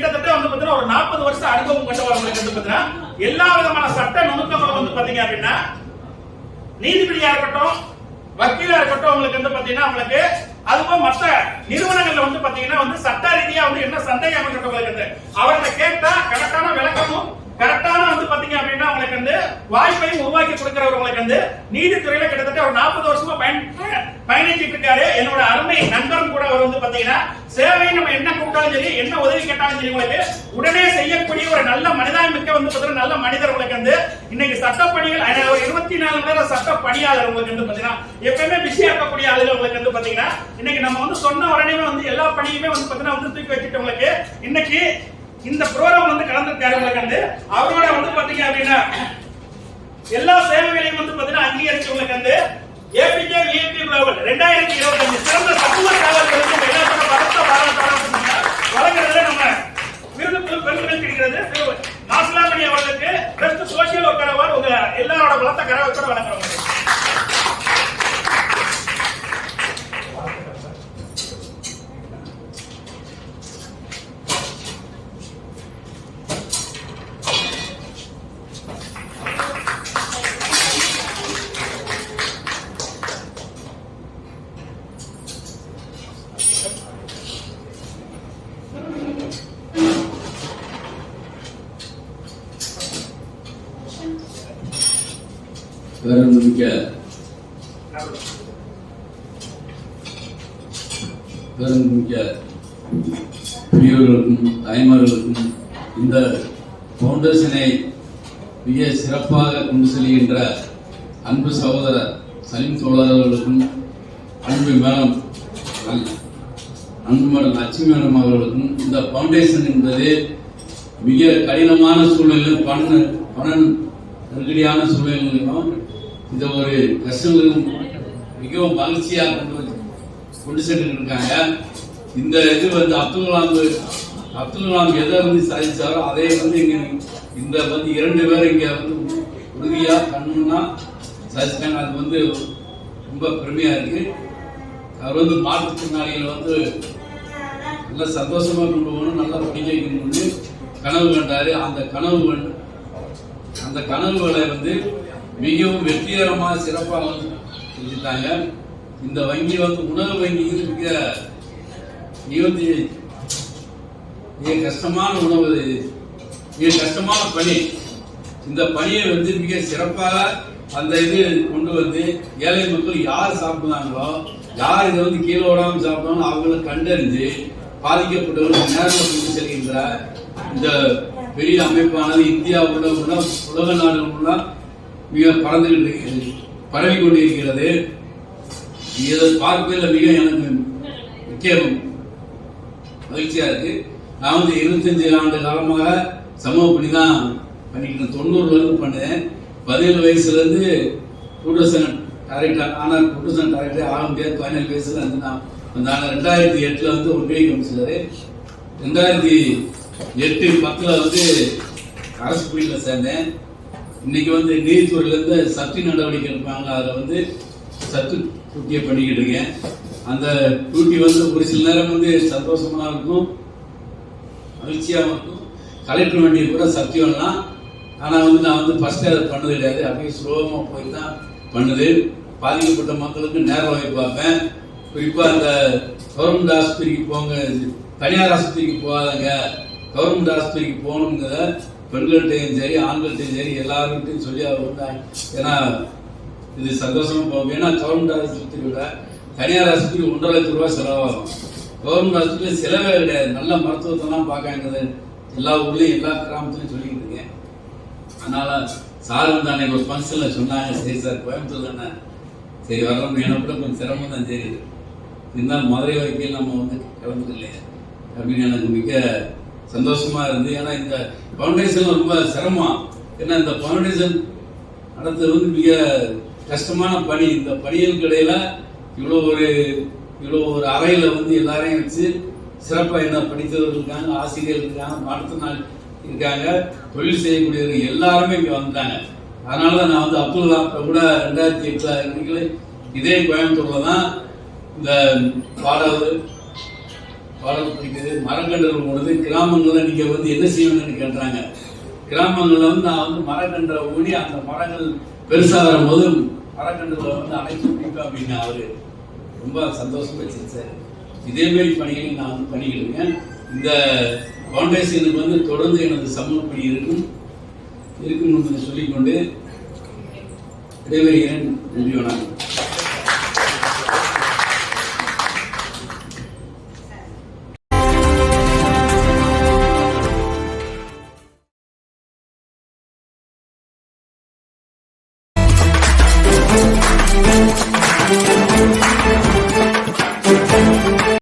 கிட்டத்தட்ட வந்து பாத்தீங்கன்னா ஒரு 40 வருஷம் அனுபவம் கொண்டவர்களுக்கு வந்து பாத்தீங்கன்னா எல்லா விதமான சட்ட நுணுக்கங்களும் வந்து பாத்தீங்க அப்படின்னா நீதிபதியா இருக்கட்டும், வக்கீலா இருக்கட்டும், உங்களுக்கு வந்து பாத்தீங்கன்னா உங்களுக்கு அதுவும் மற்ற நிறுவனங்கள்ல வந்து பாத்தீங்கன்னா வந்து சட்ட ரீதியா வந்து என்ன சந்தேகம் இருக்கிறவங்களுக்கு அவர்கிட்ட கேட்டா கரெக்டான விளக்கமும் கரெக்டான வந்து பாத்தீங்க அப்படின்னா உங்களுக்கு வந்து வாய்ப்பையும் உருவாக்கி கொடுக்கிறவங்களுக்கு வந்து நீதித்துறையில கிட்டத்தட்ட ஒரு 40 வருஷமா பயணிச்சிட்டு இருக்காரு. என்னோட அருமை நண்பரும் கூட அவர் வந்து பாத்தீங்கன்னா சேவை நம்ம என்ன கூப்பிட்டாலும் சரி, என்ன உதவி கேட்டாலும் சரி, உங்களுக்கு உடனே செய்யக்கூடிய ஒரு நல்ல மனிதாமிக்க வந்து பாத்தீங்கன்னா நல்ல மனிதர் உங்களுக்கு வந்து இன்னைக்கு சட்டப்பணிகள் ஒரு 24 மணி நேரம் சட்ட பணியாளர் உங்களுக்கு வந்து பாத்தீங்கன்னா எப்பவுமே பிஸியா இருக்கக்கூடிய ஆளுகள் உங்களுக்கு வந்து பாத்தீங்கன்னா இன்னைக்கு நம்ம வந்து சொன்ன உடனே வந்து எல்லா பணியுமே வந்து பாத்தீங்கன்னா வந்து தூக்கி வச்சுட்டு உங்களுக்கு இன்னைக்கு இந்த ப்ரோகிராம் வந்து கலந்துருக்காரு. வந்து அவரோட வந்து பாத்தீங்க அப்படின்னா எல்லா சேவைகளையும் வந்து பாத்தீங்கன்னா அங்கீகரிச்சவங்களுக்கு வந்து ஏபிஜே விஐபி லெவல் 2025 சிறந்த சமூக சேவர்களுக்கு எல்லாத்தோட பதத்த வழங்குறதுல நம்ம விருது பெருமைகள் கிடைக்கிறது. நாசலாமணி அவர்களுக்கு பெஸ்ட் சோசியல் ஒர்க்கர் அவார்டு உங்க எல்லாரோட பலத்த கரவத்தோட வழங்குறோம். பேரன்புமிக்க பெரியவர்களுக்கும் தாய்மார்களுக்கும் இந்த பவுண்டேஷனை மிக சிறப்பாக கொண்டு செல்கின்ற அன்பு சகோதரர் சலீம் தோழர்களுக்கும் அன்பு மேடம் லட்சுமி மேடம் அவர்களுக்கும் இந்த பவுண்டேஷன் என்பது மிக கடினமான சூழ்நிலையில் பண நெருக்கடியான சூழ்நிலைகளிலும் இந்த ஒரு கஷ்டங்களும் மிகவும் மகிழ்ச்சியாக கொண்டு சென்று இருக்காங்க. இந்த இது வந்து அப்துல் கலாம் எதை வந்து சாதிச்சாரோ அதே வந்து இங்க இந்த வந்து 2 பேர் இங்க வந்து உறுதியா கண்ணுன்னா சாதிச்சிட்டாங்க. அது வந்து ரொம்ப பெருமையா இருக்கு. அவர் வந்து மாற்றுத்திறனாளிகளை வந்து நல்ல சந்தோஷமா கொண்டு போகணும், நல்லா படிக்க வைக்கணும்னு கனவு கண்டாரு. அந்த கனவுகளை வந்து மிகவும் வெற்றிகரமாக சிறப்பாக செஞ்சுட்டாங்க. இந்த வங்கி வந்து உணவு வங்கி மிக கஷ்டமான உணவு, மிக கஷ்டமான பணி. இந்த பணியை வந்து மிக சிறப்பாக அந்த இது கொண்டு வந்து ஏழை மக்கள் யார் சாப்பிடுறாங்களோ, யார் இதை வந்து கீழே விடாமல் சாப்பிடுறாங்களோ அவங்களை கண்டறிஞ்சு பாதிக்கப்பட்டவர்கள் நேரில் கொண்டு செல்கின்ற இந்த பெரிய அமைப்பானது இந்தியா உலக நாடுகள் மிக பரவி கொண்டிருக்கிறது. இதை பார்ப்பதில் மிக எனக்கு முக்கிய மகிழ்ச்சியா இருக்கு. நான் வந்து 25 ஆண்டு காலமாக சமூக பணி தான் பண்ணிக்கிட்டேன். 90 வரைக்கும் பண்ணேன். 17 வயசுல இருந்து டூரிசம் டைரக்டர் ஆனால் டூரிசம் டைரக்டர் ஆக முடியாது. 17 வயசுல இருந்து நான் 2008 வந்து ஒன்றிய கமிஷனர், 2008-10 வந்து அரசு பணியில் சேர்ந்தேன். இன்னைக்கு வந்து நீதித்துறையில இருந்து சக்தி நடவடிக்கை எடுப்பாங்க, அதில் வந்து சத்து டியூட்டியை பண்ணிக்கிட்டு இருக்கேன். அந்த டியூட்டி வந்து ஒரு சில நேரம் வந்து சந்தோஷமா இருக்கும், மகிழ்ச்சியாகவும் இருக்கும். கலெக்டர் வண்டியை கூட சக்தி வரலாம். ஆனால் வந்து நான் வந்து ஃபர்ஸ்ட் அதை பண்ணது கிடையாது. அப்படியே ஸ்லோகமாக போய் தான் பண்ணுது. பாதிக்கப்பட்ட மக்களுக்கு நேரம் வாங்கி பார்ப்பேன். குறிப்பாக அந்த கவர்மெண்ட் ஆஸ்பத்திரிக்கு போங்க, தனியார் ஆஸ்பத்திரிக்கு போகாதங்க, கவர்மெண்ட் ஆஸ்பத்திரிக்கு போகணுங்கிறத பெண்கள்கிட்டையும் சரி ஆண்கள்கிட்டையும் சரி எல்லாருக்கிட்டையும் சொல்லி அவர் வந்தாங்க. ஏன்னா இது சந்தோஷமா போகும். ஏன்னா கவர்மெண்ட் ஆஸ்பத்திரி விட தனியார் ஆஸ்பத்திரி 1.5 லட்சம் ரூபாய் செலவாகும். கவர்மெண்ட் ஆஸ்பத்திரியில் செலவே கிடையாது. நல்ல மருத்துவத்தெல்லாம் பார்க்காங்கிறது எல்லா ஊர்லேயும் எல்லா கிராமத்துலையும் சொல்லிக்கிட்டு இருக்கேன். அதனால சார் வந்து அன்னைக்கு ஒரு ஃபங்க்ஷனில் சொன்னாங்க, சரி சார் கோயம்புத்தூர் தானே, சரி வரணும், எனக்கு கூட கொஞ்சம் சிரமம் தான் தெரியுது, இருந்தாலும் மதுரை வரைக்கும் நம்ம வந்து கலந்துக்கலையே அப்படின்னு எனக்கு மிக சந்தோஷமா இருந்து. ஏன்னா இந்த பவுண்டேஷன் ரொம்ப சிரமம். ஏன்னா இந்த பவுண்டேஷன் நடத்துறது வந்து மிக கஷ்டமான பணி. இந்த பணிகளுக்கு இடையில இவ்வளோ ஒரு அறையில வந்து எல்லாரையும் வச்சு சிறப்பாக என்ன படித்தவர்கள் இருக்காங்க, ஆசிரியர்கள் இருக்காங்க, மாற்றுத்திறனாளி இருக்காங்க, தொழில் செய்யக்கூடியவர்கள் எல்லாருமே இங்கே வந்துட்டாங்க. அதனாலதான் நான் வந்து அப்துல் கலாம் கூட 2008 இதே கோயம்புத்தூர்ல தான் இந்த பாடல் பாடப்பட்டிருக்கிறது. மரக்கன்றுகள் போடுறது கிராமங்கள்ல நீங்க வந்து என்ன செய்யணும்னு கேட்டாங்க. கிராமங்கள்ல வந்து நான் வந்து மரக்கன்றை ஊடி அந்த மரங்கள் பெருசாகிற போது மரக்கன்றுகளை வந்து அழைச்சி பிடிப்பேன் அப்படின்னு அவரு ரொம்ப சந்தோஷமா செஞ்சார். இதே மாதிரி பணிகளை நான் வந்து பண்ணிக்கிட்டு இருக்கேன். இந்த ஃபவுண்டேஷனுக்கு வந்து தொடர்ந்து எனது சமூக பணி இருக்கும் என்பதை சொல்லிக்கொண்டு விடைபெறுகிறேன். நன்றி, வணக்கம்.